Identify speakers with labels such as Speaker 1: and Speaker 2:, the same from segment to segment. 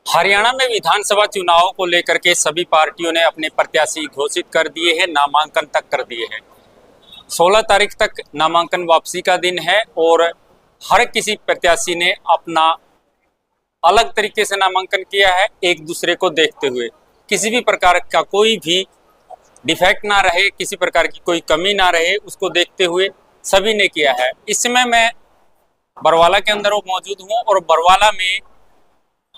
Speaker 1: हरियाणा में विधानसभा चुनाव को लेकर के सभी पार्टियों ने अपने प्रत्याशी घोषित कर दिए हैं, नामांकन तक कर दिए हैं। 16 तारीख तक नामांकन वापसी का दिन है और हर किसी प्रत्याशी ने अपना अलग तरीके से नामांकन किया है, एक दूसरे को देखते हुए। किसी भी प्रकार का कोई भी डिफेक्ट ना रहे, किसी प्रकार की कोई कमी ना रहे, उसको देखते हुए सभी ने किया है। इस समय मैं बरवाला के अंदर मौजूद हूँ और बरवाला में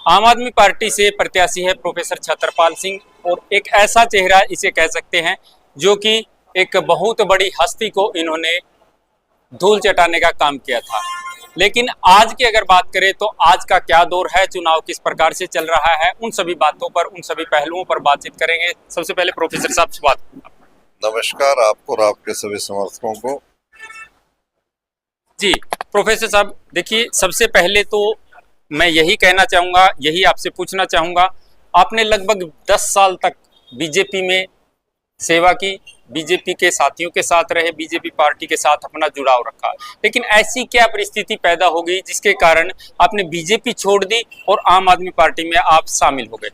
Speaker 1: आम आदमी पार्टी से प्रत्याशी है प्रोफेसर छत्रपाल सिंह, और एक ऐसा चेहरा इसे कह सकते हैं जो कि एक बहुत बड़ी हस्ती को इन्होंने धूल चटाने का काम किया था। लेकिन आज की अगर बात करें तो आज का क्या दौर है, चुनाव किस प्रकार से चल रहा है, उन सभी बातों पर, उन सभी पहलुओं पर बातचीत करेंगे। सबसे पहले प्रोफेसर साहब से बात।
Speaker 2: नमस्कार आपको और आपके सभी समर्थकों को।
Speaker 1: जी प्रोफेसर साहब, देखिए सबसे पहले तो मैं यही कहना चाहूँगा, यही आपसे पूछना चाहूँगा, आपने लगभग 10 साल तक बीजेपी में सेवा की, बीजेपी के साथियों के साथ रहे, बीजेपी पार्टी के साथ अपना जुड़ाव रखा, लेकिन ऐसी क्या परिस्थिति पैदा हो गई जिसके कारण आपने बीजेपी छोड़ दी और आम आदमी पार्टी में आप शामिल हो गए?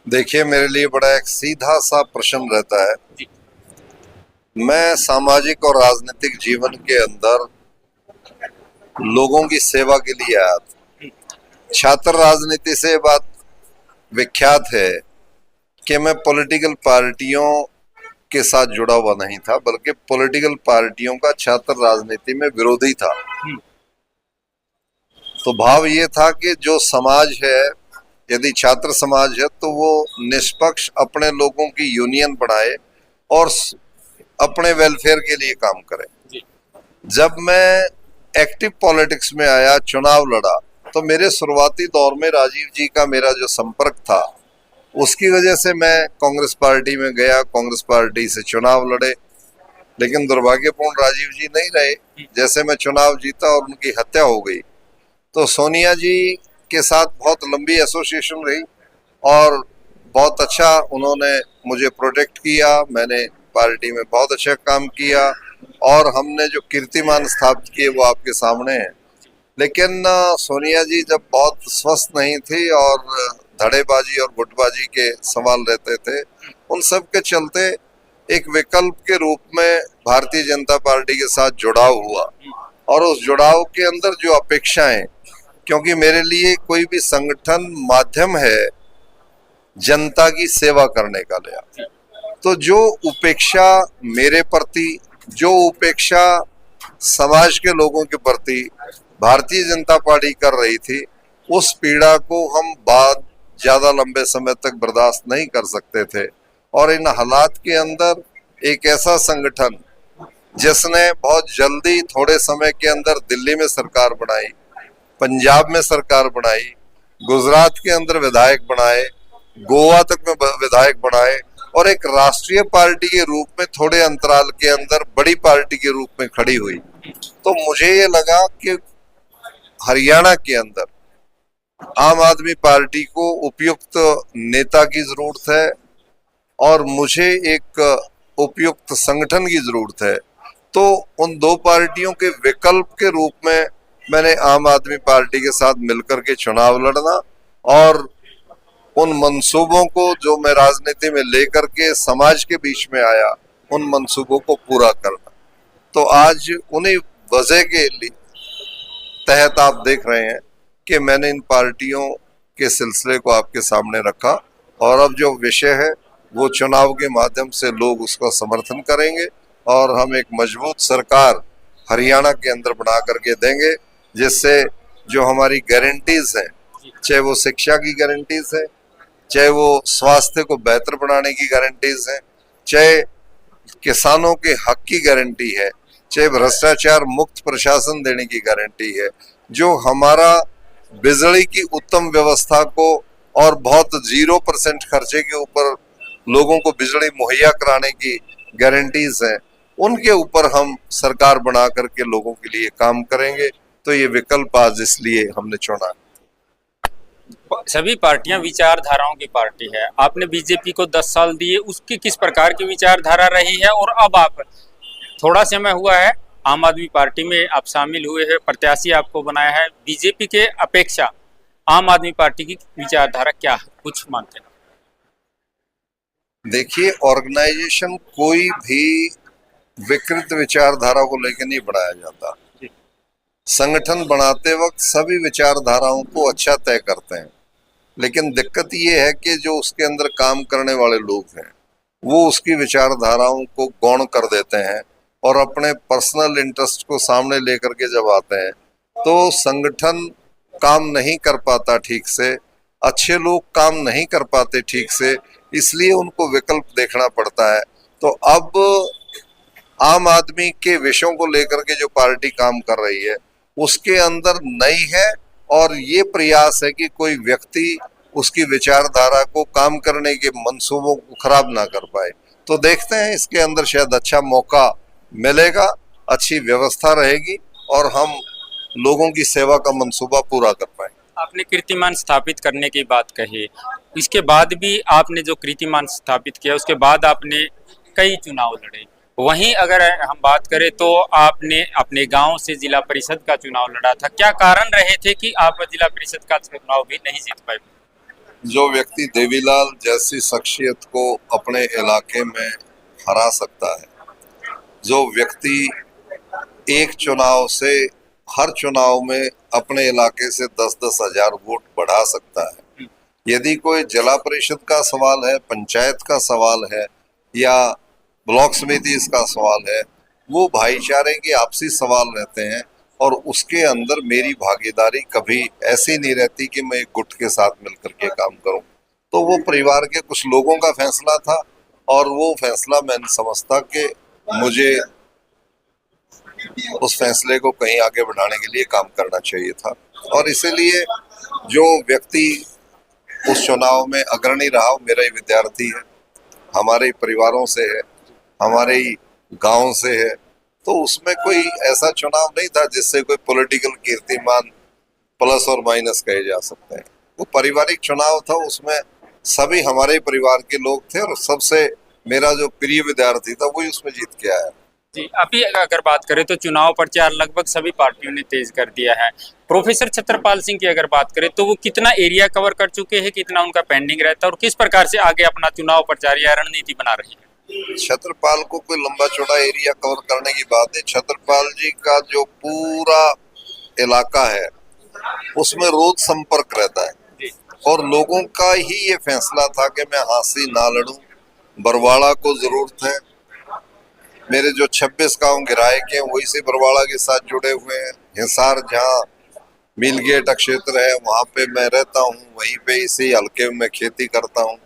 Speaker 2: देखिए, मेरे लिए बड़ा एक सीधा सा प्रश्न रहता है।
Speaker 1: जी।
Speaker 2: मैं सामाजिक और राजनीतिक जीवन के अंदर लोगों की सेवा के लिए आया था। छात्र राजनीति से बात विख्यात है कि मैं पॉलिटिकल पार्टियों के साथ जुड़ा हुआ नहीं था, बल्कि पॉलिटिकल पार्टियों का छात्र राजनीति में विरोधी था। तो भाव ये था कि जो समाज है, यदि छात्र समाज है, तो वो निष्पक्ष अपने लोगों की यूनियन बनाए और अपने वेलफेयर के लिए काम करे। जब मैं एक्टिव पॉलिटिक्स में आया, चुनाव लड़ा, तो मेरे शुरुआती दौर में राजीव जी का मेरा जो संपर्क था, उसकी वजह से मैं कांग्रेस पार्टी में गया, कांग्रेस पार्टी से चुनाव लड़े। लेकिन दुर्भाग्यपूर्ण राजीव जी नहीं रहे। जैसे मैं चुनाव जीता और उनकी हत्या हो गई, तो सोनिया जी के साथ बहुत लंबी एसोसिएशन रही और बहुत अच्छा उन्होंने मुझे प्रोटेक्ट किया। मैंने पार्टी में बहुत अच्छा काम किया और हमने जो कीर्तिमान स्थापित किए वो आपके सामने है। लेकिन सोनिया जी जब बहुत स्वस्थ नहीं थी और धड़ेबाजी और गुटबाजी के सवाल रहते थे, उन सब के चलते एक विकल्प के रूप में भारतीय जनता पार्टी के साथ जुड़ाव हुआ। और उस जुड़ाव के अंदर जो अपेक्षाएं, क्योंकि मेरे लिए कोई भी संगठन माध्यम है जनता की सेवा करने का लिया, तो जो उपेक्षा मेरे प्रति, जो उपेक्षा समाज के लोगों के प्रति भारतीय जनता पार्टी कर रही थी, उस पीड़ा को हम बाद ज्यादा लंबे समय तक बर्दाश्त नहीं कर सकते थे। और इन हालात के अंदर एक ऐसा संगठन जिसने बहुत जल्दी, थोड़े समय के अंदर दिल्ली में सरकार बनाई, पंजाब में सरकार बनाई, गुजरात के अंदर विधायक बनाए, गोवा तक में विधायक बनाए और एक राष्ट्रीय पार्टी के रूप में थोड़े अंतराल के अंदर बड़ी पार्टी के रूप में खड़ी हुई, तो मुझे ये लगा कि हरियाणा के अंदर आम आदमी पार्टी को उपयुक्त नेता की जरूरत है और मुझे एक उपयुक्त संगठन की जरूरत है। तो उन दो पार्टियों के विकल्प के रूप में मैंने आम आदमी पार्टी के साथ मिलकर के चुनाव लड़ना और उन मंसूबों को जो मैं राजनीति में लेकर के समाज के बीच में आया, उन मंसूबों को पूरा करना। तो आज उन्हीं वजह के तहत आप देख रहे हैं कि मैंने इन पार्टियों के सिलसिले को आपके सामने रखा और अब जो विषय है वो चुनाव के माध्यम से लोग उसका समर्थन करेंगे और हम एक मजबूत सरकार हरियाणा के अंदर बना करके देंगे, जिससे जो हमारी गारंटीज हैं, चाहे वो शिक्षा की गारंटीज है, चाहे वो स्वास्थ्य को बेहतर बनाने की गारंटीज है, चाहे किसानों के हक की गारंटी है, चाहे भ्रष्टाचार मुक्त प्रशासन देने की गारंटी है, जो हमारा बिजली की उत्तम व्यवस्था को और बहुत 0% खर्चे के ऊपर लोगों को बिजली मुहैया कराने की गारंटीज हैं, उनके ऊपर हम सरकार बना करके लोगों के लिए काम करेंगे। तो ये विकल्प आज इसलिए हमने चुना।
Speaker 1: सभी पार्टियां विचारधाराओं की पार्टी है। आपने बीजेपी को 10 साल दिए, उसकी किस प्रकार की विचारधारा रही है? और अब आप, थोड़ा समय हुआ है आम आदमी पार्टी में आप शामिल हुए हैं, प्रत्याशी आपको बनाया है, बीजेपी के अपेक्षा आम आदमी पार्टी की विचारधारा क्या है, कुछ मानते हैं?
Speaker 2: देखिए, ऑर्गेनाइजेशन कोई भी विकृत विचारधारा को लेकर नहीं बनाया जाता।
Speaker 1: जी।
Speaker 2: संगठन बनाते वक्त सभी विचारधाराओं को अच्छा तय करते हैं, लेकिन दिक्कत ये है कि जो उसके अंदर काम करने वाले लोग हैं वो उसकी विचारधाराओं को गौण कर देते हैं और अपने पर्सनल इंटरेस्ट को सामने लेकर के जब आते हैं तो संगठन काम नहीं कर पाता ठीक से, अच्छे लोग काम नहीं कर पाते ठीक से, इसलिए उनको विकल्प देखना पड़ता है। तो अब आम आदमी के विषयों को लेकर के जो पार्टी काम कर रही है उसके अंदर नई है और ये प्रयास है कि कोई व्यक्ति उसकी विचारधारा को काम करने के मंसूबों को खराब ना कर पाए। तो देखते हैं, इसके अंदर शायद अच्छा मौका मिलेगा, अच्छी व्यवस्था रहेगी और हम लोगों की सेवा का मंसूबा पूरा कर पाए।
Speaker 1: आपने कीर्तिमान स्थापित करने की बात कही, इसके बाद भी आपने जो कीर्तिमान स्थापित किया उसके बाद आपने कई चुनाव लड़े। वहीं अगर हम बात करें तो आपने अपने गांव से जिला परिषद का चुनाव लड़ा था, क्या कारण रहे थे कि आप जिला परिषद का चुनाव भी नहीं जीत पाए?
Speaker 2: जो व्यक्ति देवीलाल जैसी शख्सियत को अपने इलाके में हरा सकता है, जो व्यक्ति एक चुनाव से हर चुनाव में अपने इलाके से 10-10 हजार वोट बढ़ा सकता है, यदि कोई जिला परिषद का सवाल है, पंचायत का सवाल है या ब्लॉक समिति इसका सवाल है, वो भाईचारे के आपसी सवाल रहते हैं और उसके अंदर मेरी भागीदारी कभी ऐसी नहीं रहती कि मैं एक गुट के साथ मिलकर के काम करूं। तो वो परिवार के कुछ लोगों का फैसला था और वो फैसला मैं समझता कि मुझे उस फैसले को कहीं आगे बढ़ाने के लिए काम करना चाहिए था और इसीलिए जो व्यक्ति उस चुनाव में अग्रणी रहा वो मेरा ही विद्यार्थी है, हमारे ही परिवारों से है, हमारे ही गांव से है। तो उसमें कोई ऐसा चुनाव नहीं था जिससे कोई पॉलिटिकल कीर्तिमान प्लस और माइनस कहे जा सकते हैं। वो पारिवारिक चुनाव था, उसमें सभी हमारे परिवार के लोग थे और सबसे मेरा जो प्रिय विद्यार्थी था वही उसमें जीत के आया।
Speaker 1: जी, अभी अगर बात करें तो चुनाव प्रचार लगभग सभी पार्टियों ने तेज कर दिया है। प्रोफेसर छत्रपाल सिंह की अगर बात करें तो वो कितना एरिया कवर कर चुके हैं, कितना उनका पेंडिंग रहता है और किस प्रकार से आगे अपना चुनाव प्रचार या रणनीति बना रही है?
Speaker 2: छत्रपाल को कोई लंबा चौड़ा एरिया कवर करने की बात है। छत्रपाल जी का जो पूरा इलाका है उसमें रोज संपर्क रहता है और लोगों का ही ये फैसला था कि मैं हाथ से ना लड़ूं, बरवाड़ा को जरूरत है। मेरे जो 26 गांव गिराए के वही से बरवाड़ा के साथ जुड़े हुए हैं। हिसार जहाँ मीलगेट क्षेत्र है वहां पे मैं रहता हूँ, वहीं पे इसी हल्के में खेती करता हूँ।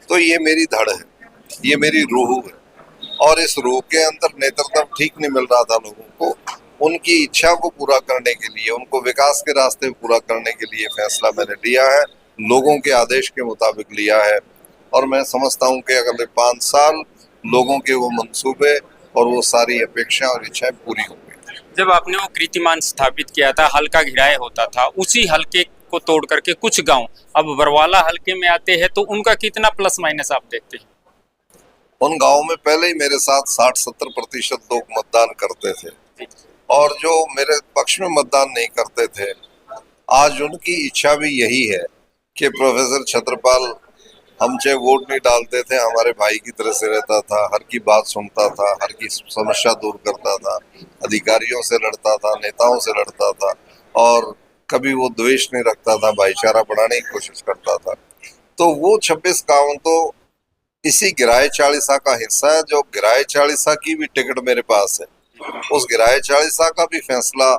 Speaker 2: तो ये मेरी धड़ है, ये मेरी रूह है और इस रूह के अंदर नेतृत्व ठीक नहीं मिल रहा था लोगों को। उनकी इच्छा को पूरा करने के लिए, उनको विकास के रास्ते पूरा करने के लिए फैसला मैंने लिया है, लोगों के आदेश के मुताबिक लिया है और मैं समझता हूँ कि अगले 5 साल लोगों के वो मंसूबे और वो सारी अपेक्षा और इच्छाएं पूरी होंगी।
Speaker 1: जब आपने वो कीर्तिमान स्थापित किया था, हल्का घिराए होता था, उसी हल्के को तोड़ करके कुछ गांव अब बरवाला हल्के में आते हैं, तो उनका कितना प्लस माइनस आप देखते हैं?
Speaker 2: उन गाँव में पहले ही मेरे साथ 60-70% लोग मतदान करते थे और जो मेरे पक्ष में मतदान नहीं करते थे, आज उनकी इच्छा भी यही है कि प्रोफेसर छत्रपाल हमसे वोट नहीं डालते थे, हमारे भाई की तरह से रहता था, हर की बात सुनता था, हर की समस्या दूर करता था, अधिकारियों से लड़ता था, नेताओं से लड़ता था और कभी वो द्वेष नहीं रखता था, भाईचारा बढ़ाने की कोशिश करता था। तो वो 26 गाँव तो इसी गिराए चालीसा का हिस्सा है। जो गिराए चालीसा की भी टिकट मेरे पास है, उस गिराए चालीसा का भी फैसला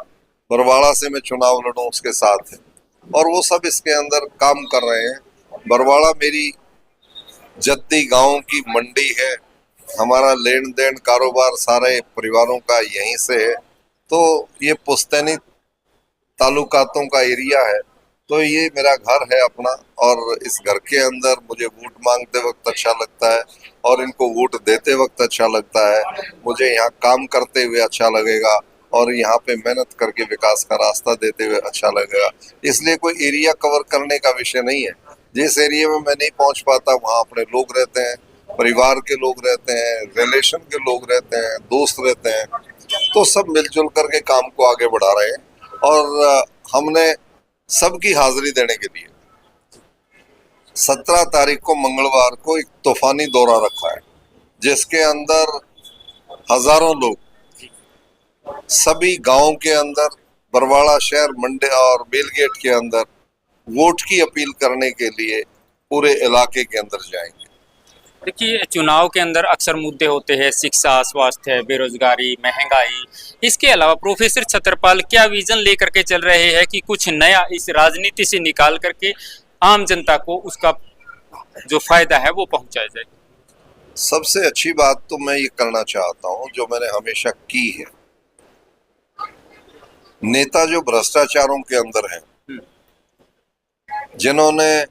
Speaker 2: बरवाड़ा से मैं चुनाव लड़ूं उसके साथ है और वो सब इसके अंदर काम कर रहे हैं। बरवाड़ा मेरी जद्दी गांव की मंडी है, हमारा लेन देन कारोबार सारे परिवारों का यहीं से है। तो ये पुश्तैनी तालुकातों का एरिया है, तो ये मेरा घर है अपना और इस घर के अंदर मुझे वोट मांगते वक्त अच्छा लगता है और इनको वोट देते वक्त अच्छा लगता है। मुझे यहाँ काम करते हुए अच्छा लगेगा और यहाँ पे मेहनत करके विकास का रास्ता देते हुए अच्छा लगेगा। इसलिए कोई एरिया कवर करने का विषय नहीं है। जिस एरिया में मैं नहीं पहुंच पाता वहाँ अपने लोग रहते हैं, परिवार के लोग रहते हैं, रिलेशन के लोग रहते हैं, दोस्त रहते हैं, तो सब मिलजुल करके काम को आगे बढ़ा रहे हैं और हमने सबकी हाजिरी देने के लिए 17 तारीख को मंगलवार को एक तूफानी दौरा रखा है, जिसके अंदर हजारों लोग सभी गांव के अंदर, बरवाड़ा शहर, मंडे और बेलगेट के अंदर वोट की अपील करने के लिए पूरे इलाके के अंदर जाएंगे।
Speaker 1: देखिए, चुनाव के अंदर अक्सर मुद्दे होते हैं, शिक्षा, स्वास्थ्य, बेरोजगारी, महंगाई। इसके अलावा प्रोफेसर छतरपाल क्या विजन लेकर के चल रहे हैं कि कुछ नया इस राजनीति से निकाल करके आम जनता को उसका जो फायदा है वो पहुंचाया जाए?
Speaker 2: सबसे अच्छी बात तो मैं ये करना चाहता हूं, जो मैंने हमेशा की है। नेता जो भ्रष्टाचारों के अंदर हैं, जिन्होंने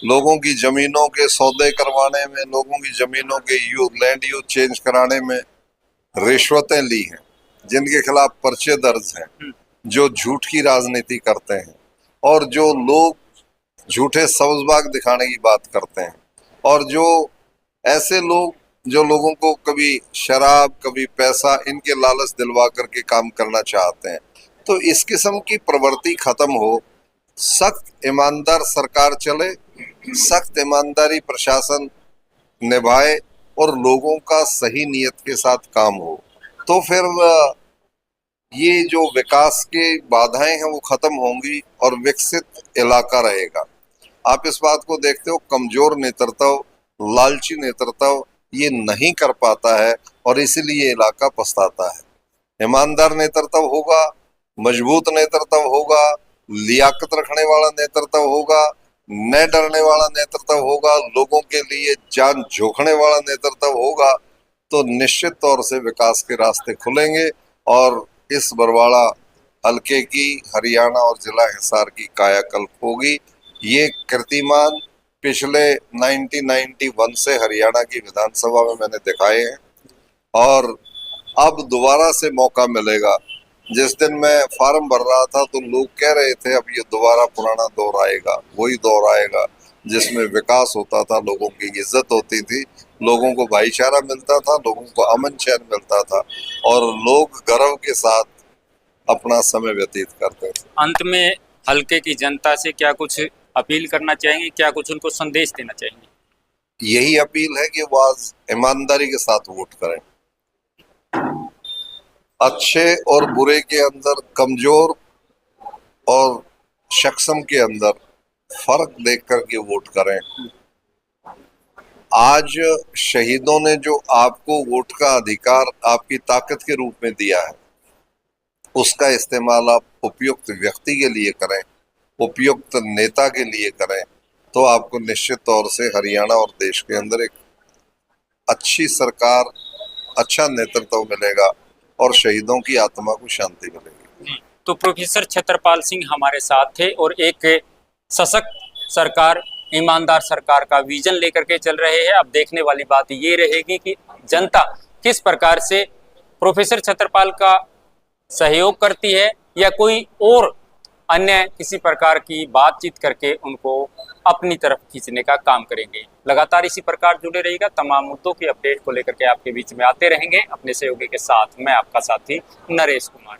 Speaker 2: लोगों की जमीनों के सौदे करवाने में, लोगों की जमीनों के लैंड यूज चेंज कराने में रिश्वतें ली हैं, जिनके खिलाफ पर्चे दर्ज हैं, जो झूठ की राजनीति करते हैं और जो लोग झूठे सब्ज़बाग दिखाने की बात करते हैं, और जो ऐसे लोग जो लोगों को कभी शराब, कभी पैसा, इनके लालच दिलवा करके काम करना चाहते हैं, तो इस किस्म की प्रवृत्ति खत्म हो, सख्त ईमानदार सरकार चले, सख्त ईमानदारी प्रशासन निभाए और लोगों का सही नियत के साथ काम हो, तो फिर ये जो विकास के बाधाएं हैं वो खत्म होंगी और विकसित इलाका रहेगा। आप इस बात को देखते हो, कमजोर नेतृत्व, लालची नेतृत्व ये नहीं कर पाता है और इसीलिए इलाका पछताता है। ईमानदार नेतृत्व होगा, मजबूत नेतृत्व होगा, लियाकत रखने वाला नेतृत्व होगा, न डरने वाला नेतृत्व होगा, लोगों के लिए जान झोंकने वाला नेतृत्व होगा, तो निश्चित तौर से विकास के रास्ते खुलेंगे और इस बरवाड़ा हलके की, हरियाणा और जिला हिसार की कायाकल्प होगी। ये कीर्तिमान पिछले 1991 से हरियाणा की विधानसभा में मैंने दिखाए हैं और अब दोबारा से मौका मिलेगा। जिस दिन मैं फार्म भर रहा था तो लोग कह रहे थे अब ये दोबारा पुराना दौर आएगा, वही दौर आएगा जिसमें विकास होता था, लोगों की इज्जत होती थी, लोगों को भाईचारा मिलता था, लोगों को अमन चैन मिलता था और लोग गर्व के साथ अपना समय व्यतीत करते थे।
Speaker 1: अंत में हल्के की जनता से क्या कुछ अपील करना चाहेंगे, क्या कुछ उनको संदेश देना चाहेंगे?
Speaker 2: यही अपील है कि वो आज ईमानदारी के साथ वोट करें, अच्छे और बुरे के अंदर, कमजोर और सक्षम के अंदर फर्क देख करके वोट करें। आज शहीदों ने जो आपको वोट का अधिकार आपकी ताकत के रूप में दिया है, उसका इस्तेमाल आप उपयुक्त व्यक्ति के लिए करें, उपयुक्त नेता के लिए करें, तो आपको निश्चित तौर से हरियाणा और देश के अंदर एक अच्छी सरकार, अच्छा नेतृत्व मिलेगा और शहीदों की आत्मा को शांति मिलेगी।
Speaker 1: तो प्रोफेसर छतरपाल सिंह हमारे साथ थे और एक सशक्त सरकार, ईमानदार सरकार का विजन लेकर के चल रहे हैं। अब देखने वाली बात ये रहेगी कि जनता किस प्रकार से प्रोफेसर छतरपाल का सहयोग करती है या कोई और अन्य किसी प्रकार की बातचीत करके उनको अपनी तरफ खींचने का काम करेंगे। लगातार इसी प्रकार जुड़े रहिएगा, तमाम मुद्दों की अपडेट को लेकर के आपके बीच में आते रहेंगे अपने सहयोगी के साथ। मैं आपका साथी नरेश कुमार।